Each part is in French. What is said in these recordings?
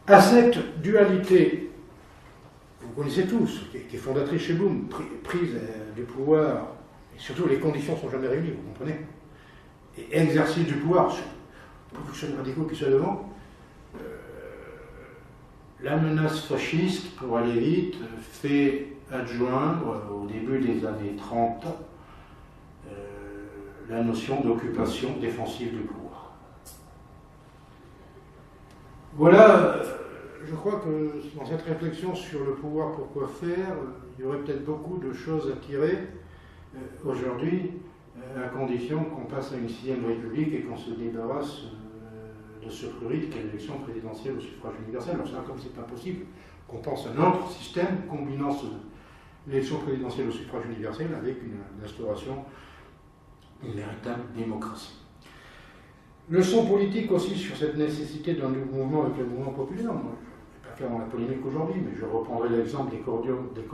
À cette dualité, vous connaissez tous, qui est fondatrice chez Bloom, prise du pouvoir, et surtout les conditions ne sont jamais réunies, vous comprenez, et exercice du pouvoir, pour les chaînes radicaux qui sont devant, la menace fasciste, pour aller vite, fait adjoindre au début des années 30 la notion d'occupation défensive du pouvoir. Voilà, je crois que dans cette réflexion sur le pouvoir, pourquoi faire, il y aurait peut-être beaucoup de choses à tirer aujourd'hui, à condition qu'on passe à une 6e République et qu'on se débarrasse de ce fluide qu'est l'élection présidentielle au suffrage universel. Alors ça, comme c'est pas possible, qu'on pense à un autre système combinant l'élection présidentielle au suffrage universel avec une instauration d'une véritable démocratie. Leçon politique aussi sur cette nécessité d'un nouveau mouvement avec le mouvement populaire. Moi, je ne vais pas faire dans la polémique aujourd'hui, mais je reprendrai l'exemple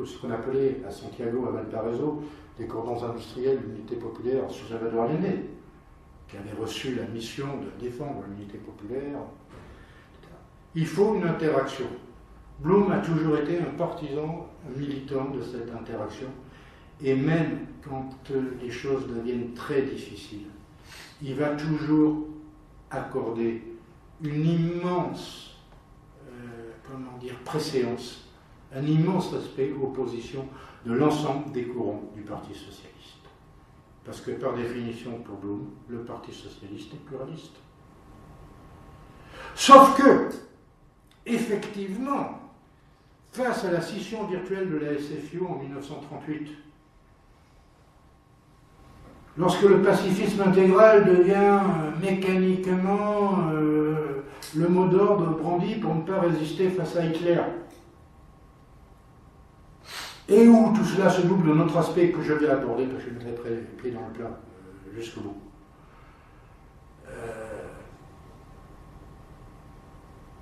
ce qu'on appelait à Santiago, à Valparaiso, des cordons industriels de l'unité populaire sur Salvador Allende, qui avait reçu la mission de défendre l'unité populaire, etc. Il faut une interaction. Bloom a toujours été un partisan, un militant de cette interaction, et même quand les choses deviennent très difficiles, il va toujours accorder une immense préséance, un immense respect aux positions de l'ensemble des courants du Parti socialiste. Parce que par définition, pour Bloom, le Parti socialiste est pluraliste. Sauf que, effectivement, face à la scission virtuelle de la SFIO en 1938, lorsque le pacifisme intégral devient mécaniquement le mot d'ordre brandi pour ne pas résister face à Hitler, et où tout cela se double d'un autre aspect que je vais aborder, parce que je mettrai les pieds dans le plat jusqu'au bout.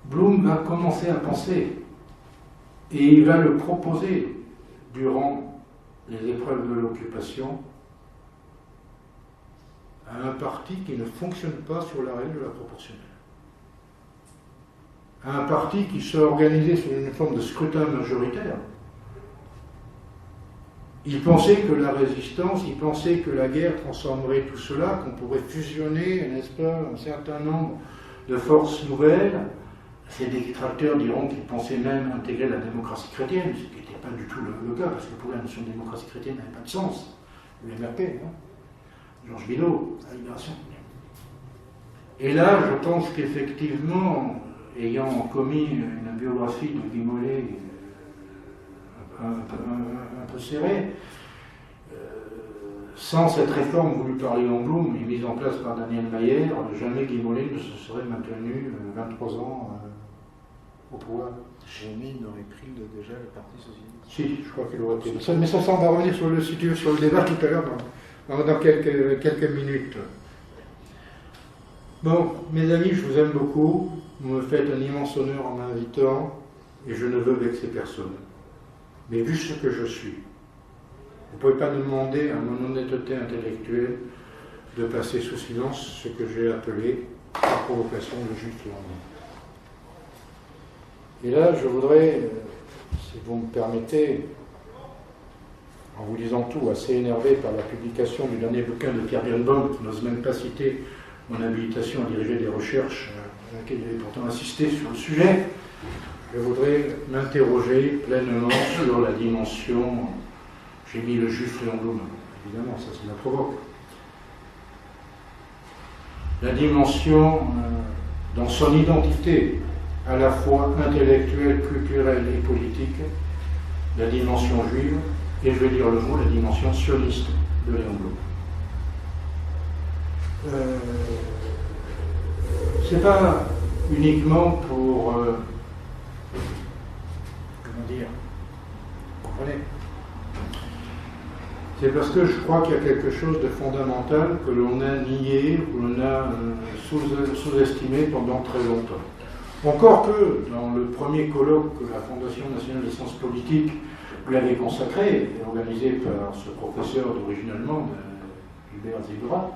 Bloom va commencer à penser, et il va le proposer durant les épreuves de l'occupation, à un parti qui ne fonctionne pas sur la règle de la proportionnelle. À un parti qui s'est organisé sous une forme de scrutin majoritaire. Il pensait que la résistance, il pensait que la guerre transformerait tout cela, qu'on pourrait fusionner, n'est-ce pas, un certain nombre de forces nouvelles. Ces détracteurs diront qu'ils pensaient même intégrer la démocratie chrétienne, ce qui n'était pas du tout le cas, parce que pour la notion de démocratie chrétienne n'avait pas de sens. L'UMRP, hein. Georges Bidault, la Libération. Et là, je pense qu'effectivement, ayant commis une biographie de Guy Mollet un peu serrée, sans cette réforme voulue par Léon Blum et mise en place par Daniel Mayer, jamais Guy Mollet ne se serait maintenu 23 ans au pouvoir. Jamais il n'aurait pris déjà le Parti socialiste. Si, je crois qu'il aurait été. Mais ça, on va revenir sur le débat tout à l'heure dans quelques minutes. Bon, mes amis, je vous aime beaucoup. Vous me faites un immense honneur en m'invitant et je ne veux vexer personne. Mais vu ce que je suis, vous ne pouvez pas me demander à mon honnêteté intellectuelle de passer sous silence ce que j'ai appelé par provocation le juste lendemain. Et là, je voudrais, si vous me permettez, en vous disant tout, assez énervé par la publication du dernier bouquin de Pierre Birnbaum, qui n'ose même pas citer mon habilitation à diriger des recherches à laquelle il avait pourtant assisté sur le sujet, je voudrais m'interroger pleinement sur la dimension, j'ai mis le juif Léon Blum, évidemment, ça me provoque, la dimension dans son identité, à la fois intellectuelle, culturelle et politique, la dimension juive, et je vais dire le mot, la dimension sioniste de Léon Blum. C'est pas uniquement pour comment dire, vous comprenez, c'est parce que je crois qu'il y a quelque chose de fondamental que l'on a nié, que l'on a sous-estimé pendant très longtemps. Encore que dans le premier colloque que la Fondation nationale des sciences politiques lui avait consacré, organisé par ce professeur d'origine allemande, Hubert Zebra,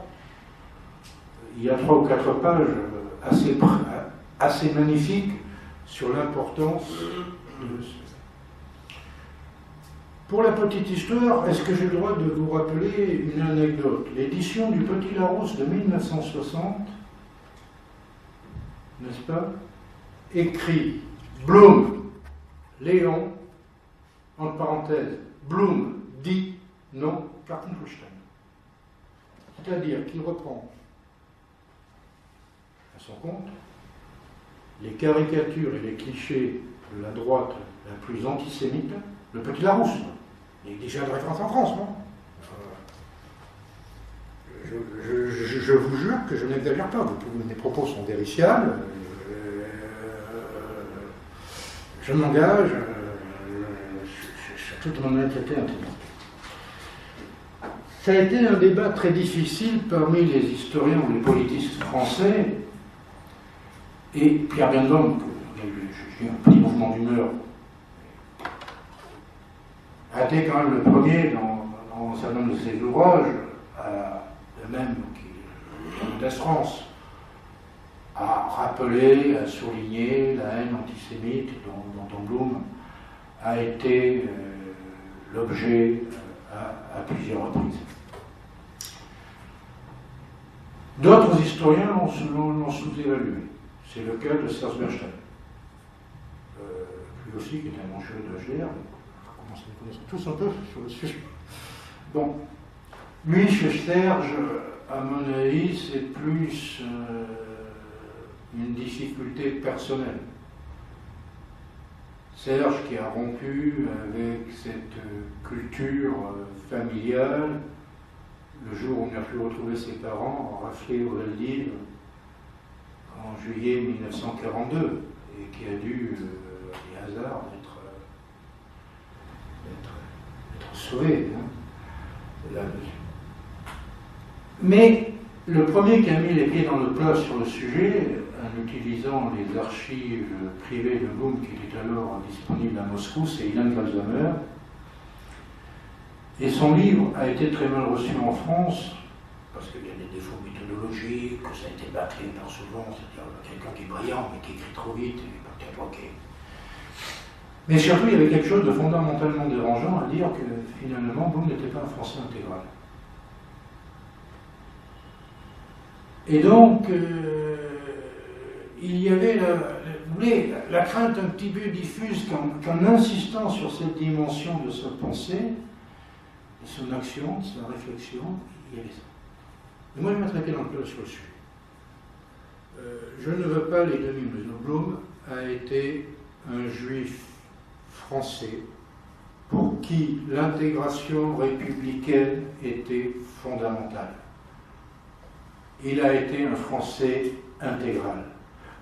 il y a 3 ou 4 pages assez magnifiques sur l'importance de ce. Pour la petite histoire, est-ce que j'ai le droit de vous rappeler une anecdote? L'édition du Petit Larousse de 1960, n'est-ce pas, écrit Blum, Léon, entre parenthèses, Blum dit non, Kartenstein. C'est-à-dire qu'il reprend à son compte les caricatures et les clichés de la droite la plus antisémite, le Petit Larousse. Il est déjà de référence en France, non? Je vous jure que je n'exagère pas. Mes propos sont vérifiables. Je m'engage sur toute mon honnêteté intellectuelle. Ça a été un débat très difficile parmi les historiens ou les politistes français. Et Pierre Bentham, j'ai eu un petit mouvement d'humeur, a été quand même le premier dans un certain nombre de ses ouvrages, le même qui d'AstFrance, à rappeler, à souligner la haine antisémite dont Blum a été l'objet à plusieurs reprises. D'autres historiens l'ont sous-évalué. C'est le cas de Serge Bernstein, lui aussi qui était un mancheur de HDR. On commence à nous connaître tous un peu sur le sujet. Bon, lui, chez Serge, à mon avis, c'est plus une difficulté personnelle. Serge qui a rompu avec cette culture familiale le jour où on a pu retrouver ses parents en raflé au Valdiv en juillet 1942 et qui a dû, à des hasards, être sauvé. Hein. Mais le premier qui a mis les pieds dans le plat sur le sujet, en utilisant les archives privées de Blum qui étaient alors disponibles à Moscou, c'est Ilan Galzamer. Et son livre a été très mal reçu en France, parce qu'il y a des défauts méthodologiques, que ça a été bâclé par souvent, c'est-à-dire quelqu'un qui est brillant mais qui écrit trop vite et peut-être ok. Mais surtout, il y avait quelque chose de fondamentalement dérangeant à dire que finalement, Blum n'était pas un Français intégral. Et donc, il y avait la crainte un petit peu diffuse qu'en insistant sur cette dimension de sa pensée, de son action, de sa réflexion, il y avait ça. Et moi, je mettrais pied dans le plat sur le sujet. Je ne veux pas les demi-mesures. Blum a été un juif français pour qui l'intégration républicaine était fondamentale. Il a été un Français intégral.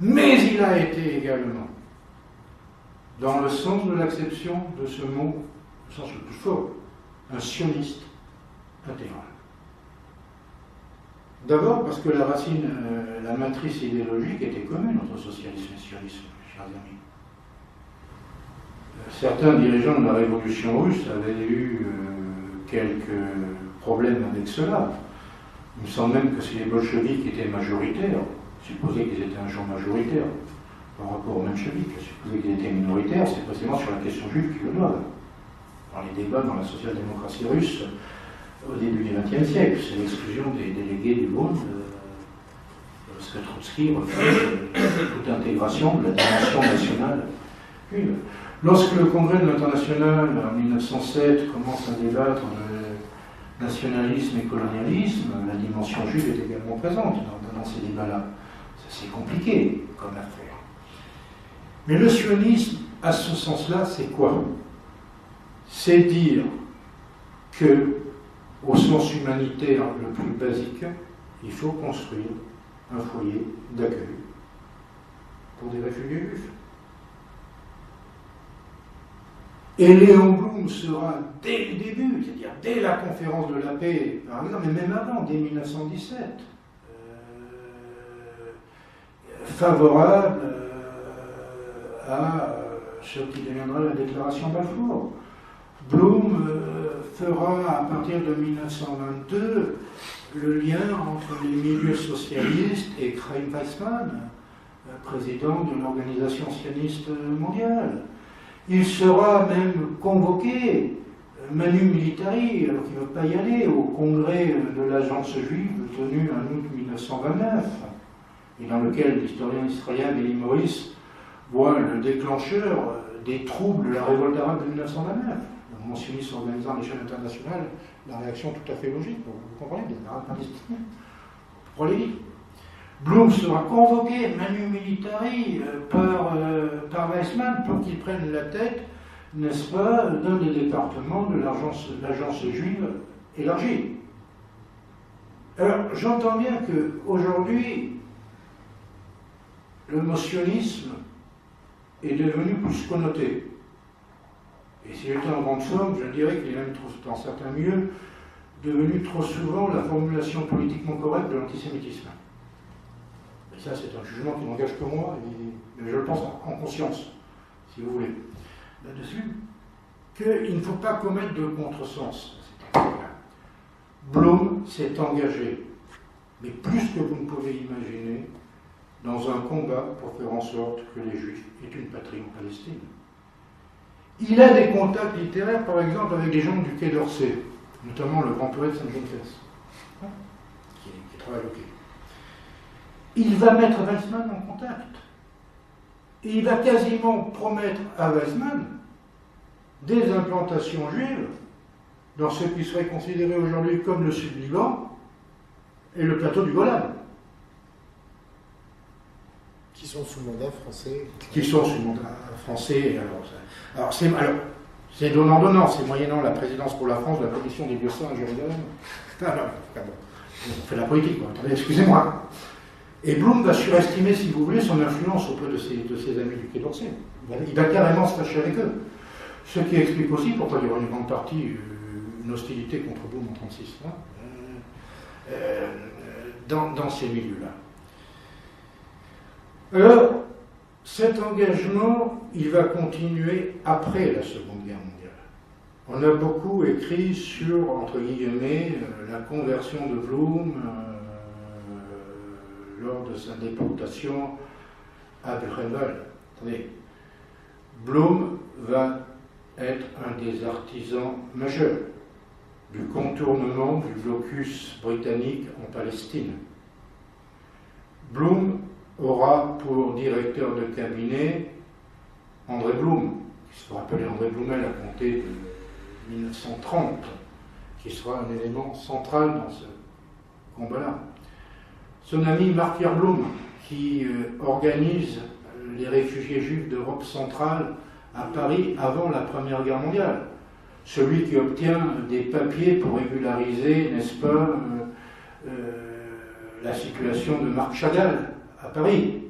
Mais il a été également, dans le sens de l'acception de ce mot, le sens le plus fort, un sioniste intégral. D'abord parce que la racine, la matrice idéologique était commune entre socialisme et sionisme, chers amis. Certains dirigeants de la révolution russe avaient eu quelques problèmes avec cela. Il me semble même que si les bolcheviks étaient majoritaires, supposer qu'ils étaient un genre majoritaire par rapport aux mencheviks, supposer qu'ils étaient minoritaires, c'est précisément sur la question juive qu'ils le doivent. Dans les débats dans la social-démocratie russe au début du XXe siècle, c'est l'exclusion des délégués du Bund, parce que Trotsky refuse toute intégration de la dimension nationale juive. Lorsque le Congrès de l'International en 1907 commence à débattre de nationalisme et colonialisme, la dimension juive est également présente dans ces débats-là. C'est compliqué comme affaire. Mais le sionisme, à ce sens-là, c'est quoi? C'est dire que, au sens humanitaire le plus basique, il faut construire un foyer d'accueil pour des réfugiés juifs. Et Léon Blum sera, dès le début, c'est-à-dire dès la conférence de la paix, par exemple, mais même avant, dès 1917, favorable à ce qui deviendra la déclaration Balfour. Blum fera, à partir de 1922, le lien entre les milieux socialistes et Chaim Weizmann, président de l'Organisation sioniste mondiale. Il sera même convoqué, manu militari, alors qu'il ne veut pas y aller, au congrès de l'agence juive tenu en août 1929, et dans lequel l'historien israélien Elie Morris voit le déclencheur des troubles de la révolte arabe de 1929. Le mouvement sioniste organisant à l'échelle internationale, la réaction tout à fait logique, vous comprenez, des Arabes palestiniens. Prenez-y. Blum sera convoqué, manu militari, par Weizmann pour qu'il prenne la tête, n'est-ce pas, d'un des départements de l'agence juive élargie. Alors, j'entends bien qu'aujourd'hui, le motionnisme est devenu plus connoté. Et si j'étais en grande somme, je dirais qu'il est même, dans certains milieux, devenu trop souvent la formulation politiquement correcte de l'antisémitisme. Et ça, c'est un jugement qui n'engage que moi, mais je le pense en conscience, si vous voulez. Là-dessus, qu'il ne faut pas commettre de contresens. Blum s'est engagé, mais plus que vous ne pouvez imaginer, dans un combat pour faire en sorte que les Juifs aient une patrie en Palestine. Il a des contacts littéraires, par exemple, avec des gens du Quai d'Orsay, notamment le grand poète Saint-Jean-Fès, qui travaille au Quai. Il va mettre Weizmann en contact. Et il va quasiment promettre à Weizmann des implantations juives dans ce qui serait considéré aujourd'hui comme le Sud-Liban et le plateau du Golan. Qui sont sous mandat français. Qui sont sous mandat français. Alors c'est donnant-donnant, c'est moyennant la présidence pour la France de la commission des lieux-saints à Jérusalem. On fait la politique, quoi. Attendez, excusez-moi. Et Blum va surestimer, si vous voulez, son influence auprès de ses amis du Quai d'Orsay. Il va carrément se fâcher avec eux. Ce qui explique aussi pourquoi il y aura une grande partie, une hostilité contre Blum en 1936, dans ces milieux-là. Alors, cet engagement, il va continuer après la Seconde Guerre mondiale. On a beaucoup écrit sur, entre guillemets, la conversion de Blum lors de sa déportation à Buchenwald. Attendez, Blum va être un des artisans majeurs du contournement du blocus britannique en Palestine. Blum aura pour directeur de cabinet André Blum, qui sera appelé André Blumel à compter de 1930, qui sera un élément central dans ce combat-là. Son ami Marc Yerblum, qui organise les réfugiés juifs d'Europe centrale à Paris avant la Première Guerre mondiale. Celui qui obtient des papiers pour régulariser, n'est-ce pas, la situation de Marc Chagall à Paris.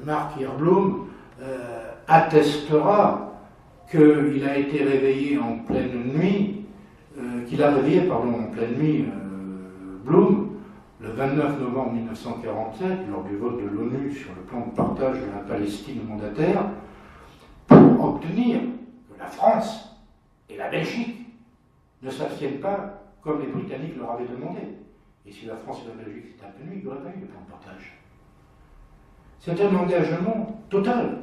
Marc Yerblum attestera qu'il a été réveillé en pleine nuit, en pleine nuit Blum, le 29 novembre 1947, lors du vote de l'ONU sur le plan de partage de la Palestine mandataire, pour obtenir que la France et la Belgique ne s'abstiennent pas comme les Britanniques leur avaient demandé. Et si la France et la Belgique s'étaient abstenues, il n'y aurait pas eu de plan de partage. C'est un engagement total.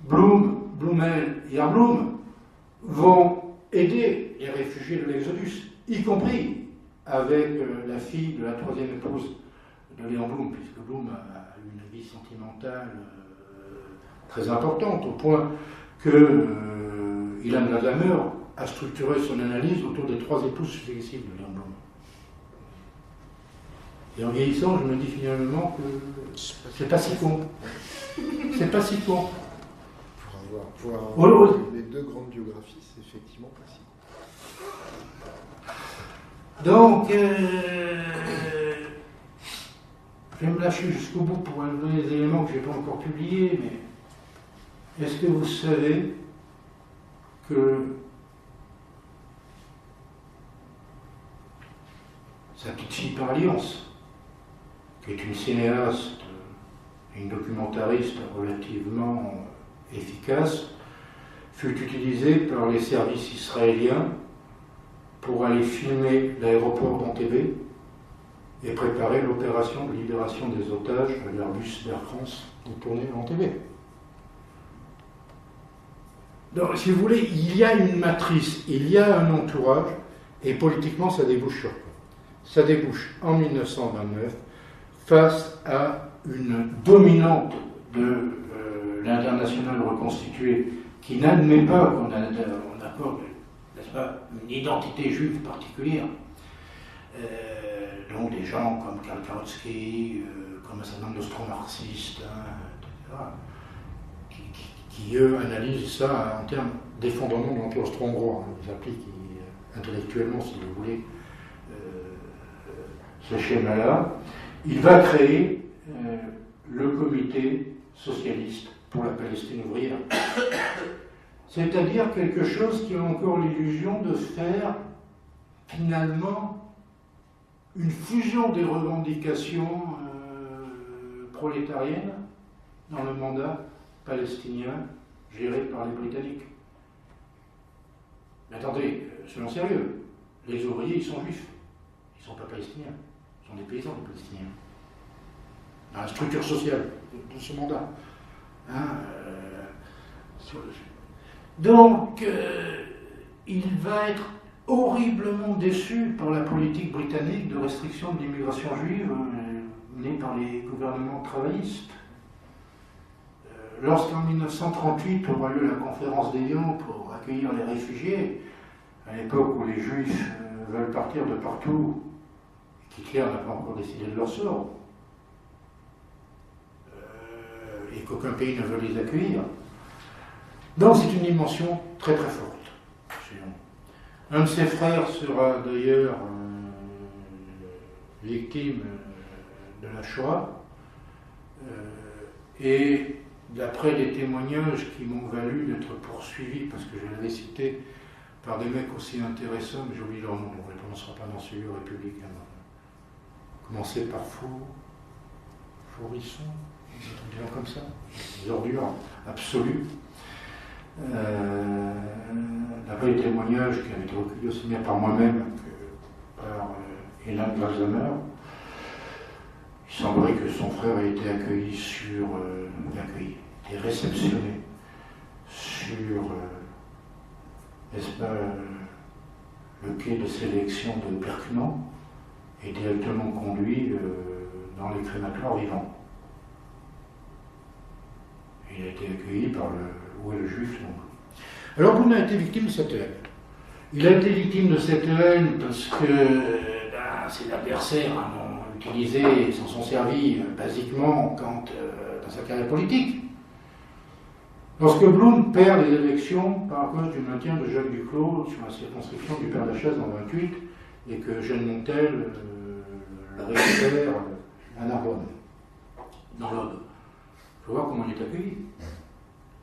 Blum, Blumel et Yerblum vont aider les réfugiés de l'Exodus, y compris avec la fille de la troisième épouse de Léon Blum, puisque Blum a eu une vie sentimentale très importante, au point que Ilan Gadamer a structuré son analyse autour des trois épouses successives de Léon Blum. Et en vieillissant, je me dis finalement que c'est pas si con. C'est pas si con. Pour avoir les deux grandes biographies, c'est effectivement pas si con. Donc, je vais me lâcher jusqu'au bout pour vous donner des éléments que je n'ai pas encore publiés, mais est-ce que vous savez que sa petite fille par alliance, qui est une cinéaste et une documentariste relativement efficace, fut utilisée par les services israéliens pour aller filmer l'aéroport d'Entebbe et préparer l'opération de libération des otages à l'Airbus d'Air France tournée en TV. Donc, si vous voulez, il y a une matrice, il y a un entourage, et politiquement, ça débouche sur quoi? Ça débouche en 1929 face à une dominante de l'international reconstitué qui n'admet pas qu'on accorde, n'est-ce pas, une identité juive particulière. Donc des gens comme Karl Kautsky, comme un certain nombre d'austro-marxistes, etc., qui eux analysent ça en termes d'effondrement de l'Empire austro-hongrois. Ils appliquent intellectuellement, si vous voulez, ce schéma-là. Il va créer le comité socialiste pour la Palestine ouvrière. C'est-à-dire quelque chose qui a encore l'illusion de faire finalement une fusion des revendications prolétariennes dans le mandat palestinien géré par les Britanniques. Mais attendez, soyons sérieux, les ouvriers ils sont juifs, ils ne sont pas palestiniens, ils sont des paysans des Palestiniens. Dans la structure sociale de ce mandat. Donc, il va être horriblement déçu par la politique britannique de restriction de l'immigration juive menée par les gouvernements travaillistes. Lorsqu'en 1938 aura lieu la conférence d'Évian pour accueillir les réfugiés, à l'époque où les Juifs veulent partir de partout, qu'Hitler n'a pas encore décidé de leur sort, et qu'aucun pays ne veut les accueillir. Donc c'est une dimension très très forte. Un de ses frères sera d'ailleurs victime de la Shoah, et d'après des témoignages qui m'ont valu d'être poursuivi, parce que je l'avais cité par des mecs aussi intéressants, mais j'oublie leur nom, on ne les prononcera pas dans celui républicain. Commencer par Fourisson, des gens comme ça, des ordures absolues. D'après les témoignages qui avaient été recueillis aussi bien par moi-même que par Hélène Walsamer, il semblerait que son frère ait été accueilli et réceptionné sur, n'est-ce pas, le quai de sélection de Perpignan et directement conduit dans les crématoires vivants. Il a été accueilli par le juif. Alors Blum a été victime de cette haine. Il a été victime de cette haine parce que ses adversaires ont utilisé, s'en sont servis basiquement dans sa carrière politique. Lorsque Blum perd les élections par cause du maintien de Jacques Duclos sur la circonscription du Père-Lachaise en 28 et que Jeanne Montel le récupère à Narbonne, dans l'Aube, il faut voir comment il est accueilli.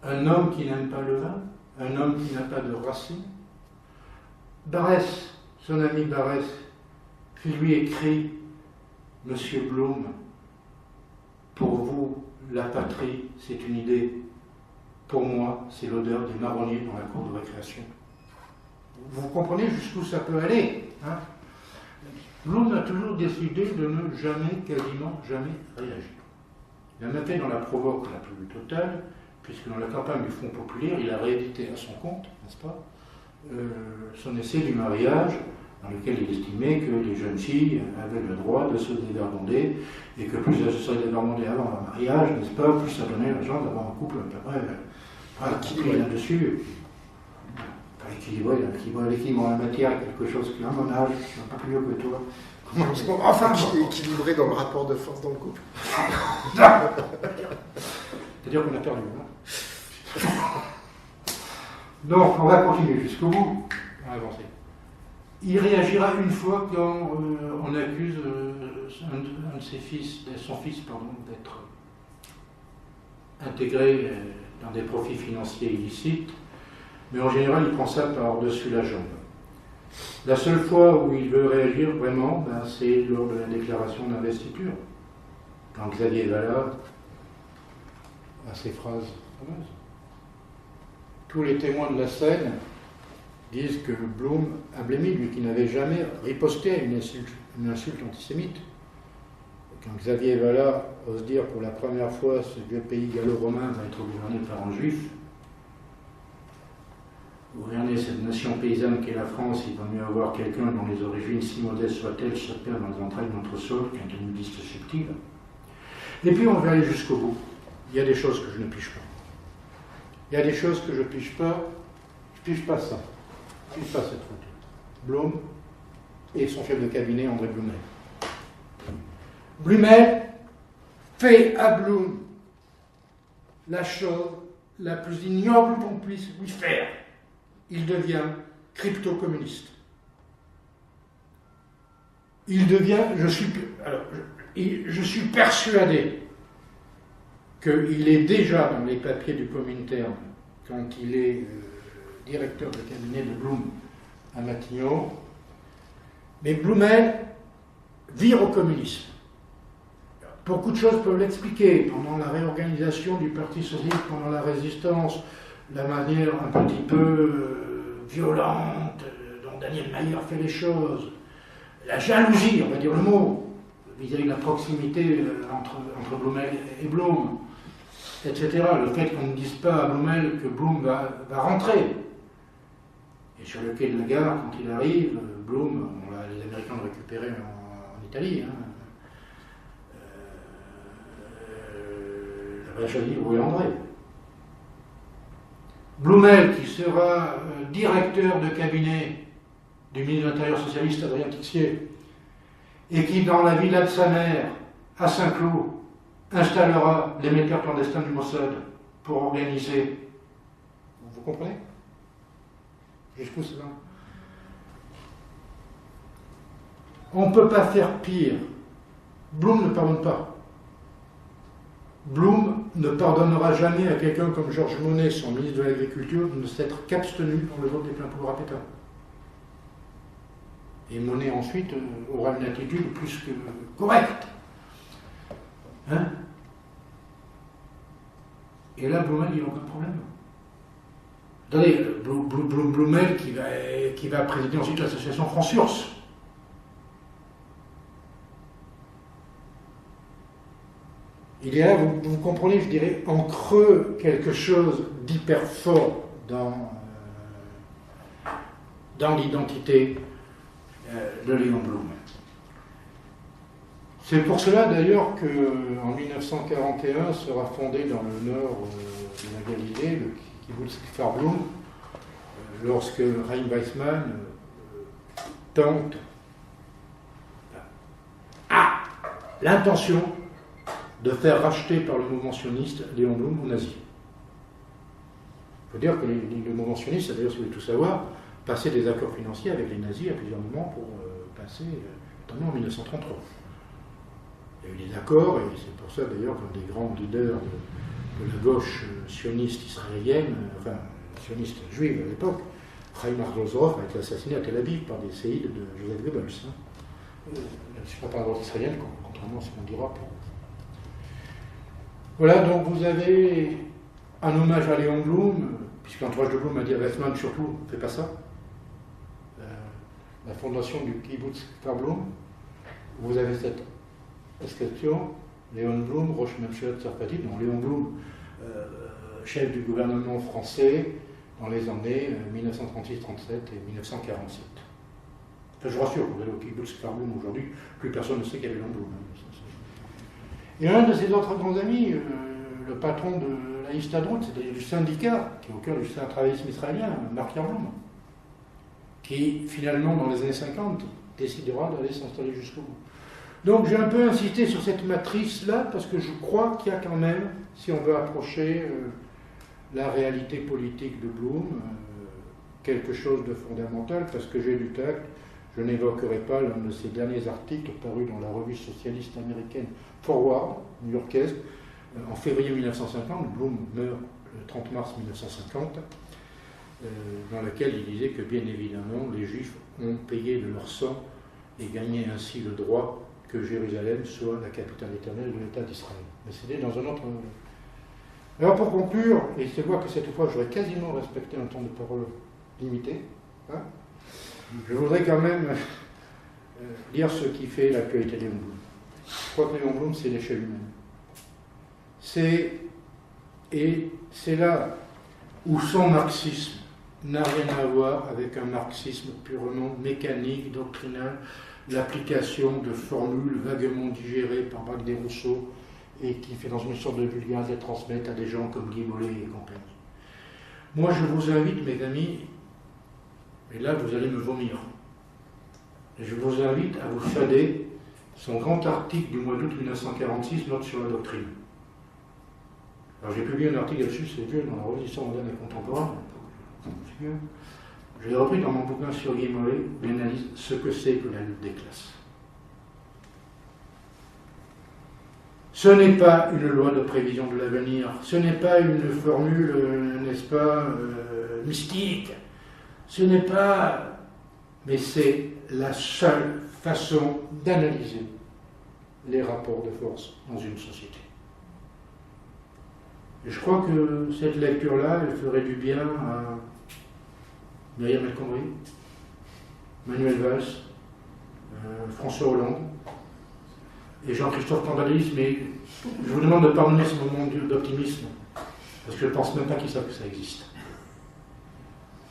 Un homme qui n'aime pas le vin, un homme qui n'a pas de racines. Barès, son ami Barès, qui lui écrit « Monsieur Blum, pour vous, la patrie, c'est une idée. Pour moi, c'est l'odeur des marronniers dans la cour de récréation. » Vous comprenez jusqu'où ça peut aller, hein? Blum a toujours décidé de ne jamais, quasiment jamais réagir. Il a même fait dans la provoque la plus totale, puisque dans la campagne du Front populaire, il a réédité à son compte, n'est-ce pas, son essai du mariage, dans lequel il estimait que les jeunes filles avaient le droit de se dévergonder, et que plus elles se seraient dévergondées avant un mariage, n'est-ce pas, plus ça donnait la chance d'avoir un couple équilibré là-dessus. Pas équilibré, l'équilibre en la matière, quelque chose qui, à mon âge, je suis un peu plus vieux que toi. Enfin, équilibré dans le rapport de force dans le couple. C'est-à-dire qu'on a perdu. Hein. Donc, on va continuer jusqu'au bout. On va avancer. Il réagira une fois quand on accuse un de ses fils, son fils, d'être intégré dans des profits financiers illicites, mais en général, il prend ça par-dessus la jambe. La seule fois où il veut réagir vraiment, c'est lors de la déclaration d'investiture, quand Xavier Vallat a ces phrases fameuses. Tous les témoins de la scène disent que Blum a blêmi, lui qui n'avait jamais riposté à une insulte antisémite. quand Xavier Vallat ose dire pour la première fois ce vieux pays gallo-romain va être gouverné par un juif, gouverner cette nation paysanne qu'est la France, il va mieux avoir quelqu'un dont les origines, si modestes soient-elles, se perdent dans les entrailles de notre sol qu'un nudiste subtil. Et puis on va aller jusqu'au bout. Il y a des choses que je ne pige pas. Il y a des choses que je pige pas. Je pige pas ça. Je pige pas cette photo. Blum et son chef de cabinet, André Blumel. Blumel fait à Blum la chose la plus ignoble qu'on puisse lui faire. Il devient crypto-communiste. Il devient, je suis persuadé qu'il est déjà dans les papiers du Comintern, quand il est directeur de cabinet de Blum à Matignon, mais Blumel vire au communisme. Beaucoup de choses peuvent l'expliquer. Pendant la réorganisation du Parti socialiste, pendant la résistance, la manière un petit peu violente dont Daniel Mayer fait les choses, la jalousie, on va dire le mot, vis-à-vis de la proximité entre Blumel et Blum, etc. Le fait qu'on ne dise pas à Blumel que Blum va rentrer. Et sur le quai de la gare, quand il arrive, Blum, les Américains l'ont récupéré en Italie, j'avais choisi Louis André. Blumel, qui sera directeur de cabinet du ministre de l'Intérieur socialiste Adrien Tixier, et qui, dans la villa de sa mère, à Saint-Cloud, installera l'émetteur clandestin du Mossad pour organiser. Vous comprenez? Jusqu'où ça va? On ne peut pas faire pire. Blum ne pardonne pas. Blum ne pardonnera jamais à quelqu'un comme Georges Monnet, son ministre de l'Agriculture, de ne s'être qu'abstenu pour le vote des pleins pouvoirs à Pétain. Et Monnet ensuite aura une attitude plus que correcte. Hein? Et là, Blumel, il n'a aucun problème. Attendez, Blumel qui va présider ensuite l'association France-URSS. Il y a, vous comprenez, je dirais, en creux quelque chose d'hyper fort dans l'identité de Léon Blum. C'est pour cela d'ailleurs qu'en 1941 sera fondé dans le nord de la Galilée le kibbutz Kfar Blum, lorsque Chaim Weizmann tente l'intention de faire racheter par le mouvement sioniste Léon Blum aux nazis. Il faut dire que le mouvement sioniste, d'ailleurs, si vous voulez tout savoir, passait des accords financiers avec les nazis à plusieurs moments pour passer, notamment en 1933. Il y a eu des accords, et c'est pour ça d'ailleurs qu'un des grands leaders de la gauche sioniste israélienne, enfin sioniste juive à l'époque, Chaim Arlozorov, a été assassiné à Tel Aviv par des séides de Joseph Goebbels. Je ne suis pas par la droite israélienne, contrairement à ce qu'on dira pour. Voilà, donc vous avez un hommage à Léon Blum, puisque l'entourage de Blum a dit à Weizmann, surtout, ne fais pas ça. La fondation du kibbutz Kfar Blum, vous avez cette inscription, Léon Blum, Rosh Memshelet Tsarfati, donc Léon Blum, chef du gouvernement français dans les années 1936-37 et 1947. Enfin, je vous rassure, vous allez au kibbutz Kfar Blum aujourd'hui, plus personne ne sait qu'il y a Léon Blum. Et un de ses autres grands amis, le patron de la Histadrout, c'est-à-dire du syndicat, qui est au cœur du travaillisme israélien, Marc Yarblum, qui finalement, dans les années 50, décidera d'aller s'installer jusqu'au bout. Donc j'ai un peu insisté sur cette matrice-là, parce que je crois qu'il y a quand même, si on veut approcher la réalité politique de Blum, quelque chose de fondamental, parce que j'ai du tact. Je n'évoquerai pas l'un de ses derniers articles parus dans la revue socialiste américaine Forward, new-yorkaise, en février 1950. Blum meurt le 30 mars 1950, dans laquelle il disait que, bien évidemment, les Juifs ont payé de leur sang et gagné ainsi le droit que Jérusalem soit la capitale éternelle de l'État d'Israël. Mais c'était dans un autre. Alors, pour conclure, et je vois que cette fois, j'aurais quasiment respecté un temps de parole limité, je voudrais quand même lire ce qui fait l'actualité de Blum. Je crois que Léon Blum, c'est l'échelle humaine. C'est là où son marxisme n'a rien à voir avec un marxisme purement mécanique, doctrinal, l'application de formules vaguement digérées par Marc Desrousseaux et qui fait dans une sorte de vulgate les transmettre à des gens comme Guy Mollet et compagnie. Moi, je vous invite, mes amis, et là, vous allez me vomir, je vous invite à vous fader son grand article du mois d'août 1946, Note sur la doctrine. Alors, j'ai publié un article là-dessus, c'est vieux, dans la revue d'histoire moderne et contemporaine. Je l'ai repris dans mon bouquin sur Guy Mollet, il analyse ce que c'est que la lutte des classes. Ce n'est pas une loi de prévision de l'avenir, ce n'est pas une formule, n'est-ce pas, mystique, ce n'est pas... Mais c'est la seule façon d'analyser les rapports de force dans une société. Et je crois que cette lecture-là, elle ferait du bien à Myriam El Khomri, Manuel Valls, François Hollande et Jean-Christophe Candalis, mais je vous demande de pardonner ce moment d'optimisme, parce que je ne pense même pas qu'ils savent que ça existe.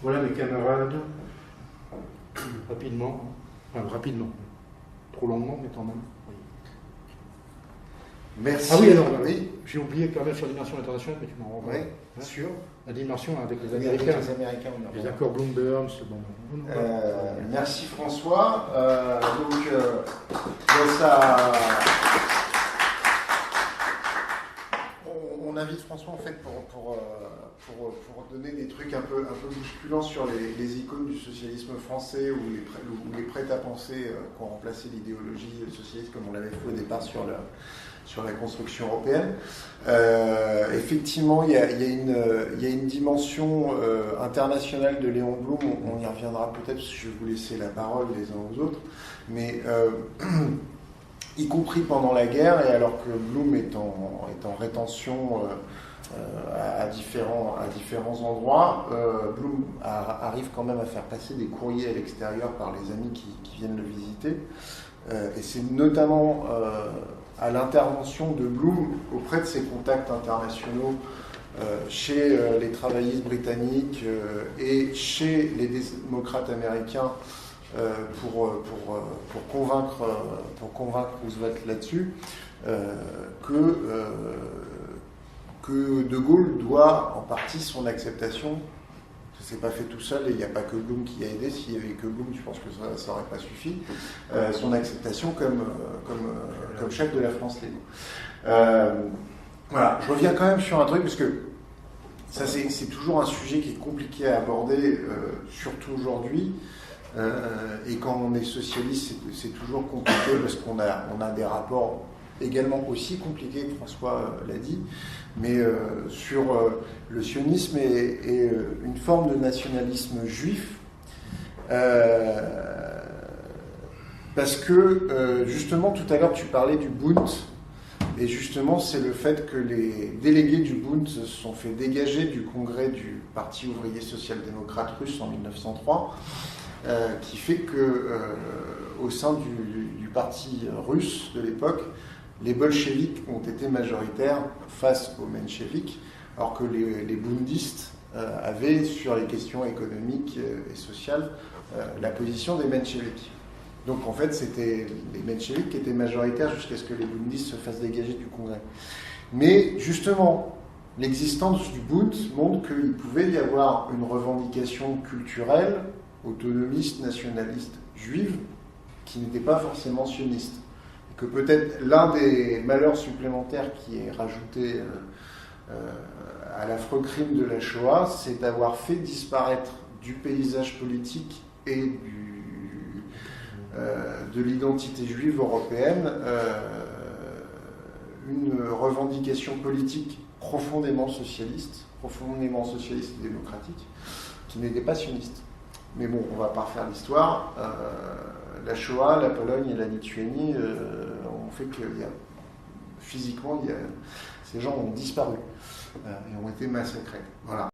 Voilà mes camarades, rapidement, trop longuement, mais quand même. Oui. Merci. Ah oui, alors, oui. J'ai oublié quand même sur la dimension internationale, mais tu m'en renvoies. Oui, sûr. La dimension avec les Américains. Avec les Américains, les accords Bloomberg, c'est bon. Merci François. Ça... On invite François en fait pour donner des trucs un peu bousculants sur les icônes du socialisme français ou les prêts-à-penser qui ont remplacé l'idéologie socialiste comme on l'avait fait au départ sur la construction européenne. Effectivement, il y a une dimension internationale de Léon Blum, on y reviendra peut-être parce que je vais vous laisser la parole les uns aux autres, mais y compris pendant la guerre, et alors que Blum est en rétention à différents endroits, Blum arrive quand même à faire passer des courriers à l'extérieur par les amis qui viennent le visiter, et c'est notamment à l'intervention de Blum auprès de ses contacts internationaux chez les travaillistes britanniques et chez les démocrates américains pour convaincre Roosevelt là-dessus que De Gaulle doit en partie son acceptation. Ça s'est pas fait tout seul et il n'y a pas que Blum qui a aidé. S'il n'y avait que Blum, je pense que ça n'aurait pas suffi. Son acceptation comme chef de la France libre. Voilà, je reviens quand même sur un truc parce que ça c'est toujours un sujet qui est compliqué à aborder, surtout aujourd'hui. Et quand on est socialiste, c'est toujours compliqué parce qu'on a des rapports également aussi compliqués, François l'a dit, mais sur le sionisme et une forme de nationalisme juif, parce que justement tout à l'heure tu parlais du Bund, et justement c'est le fait que les délégués du Bund se sont fait dégager du congrès du Parti ouvrier social-démocrate russe en 1903, qui fait que au sein du parti russe de l'époque, les bolcheviks ont été majoritaires face aux mencheviks, alors que les bundistes avaient sur les questions économiques et sociales la position des mencheviks. Donc en fait, c'était les mencheviks qui étaient majoritaires jusqu'à ce que les bundistes se fassent dégager du Congrès. Mais justement, l'existence du Bund montre qu'il pouvait y avoir une revendication culturelle, autonomiste, nationaliste, juive, qui n'était pas forcément sioniste. Et que peut-être l'un des malheurs supplémentaires qui est rajouté à l'affreux crime de la Shoah, c'est d'avoir fait disparaître du paysage politique et de l'identité juive européenne une revendication politique profondément socialiste et démocratique, qui n'était pas sioniste. Mais bon, on ne va pas refaire l'histoire. La Shoah, la Pologne et la Lituanie ont fait que physiquement, ces gens ont disparu et ont été massacrés. Voilà.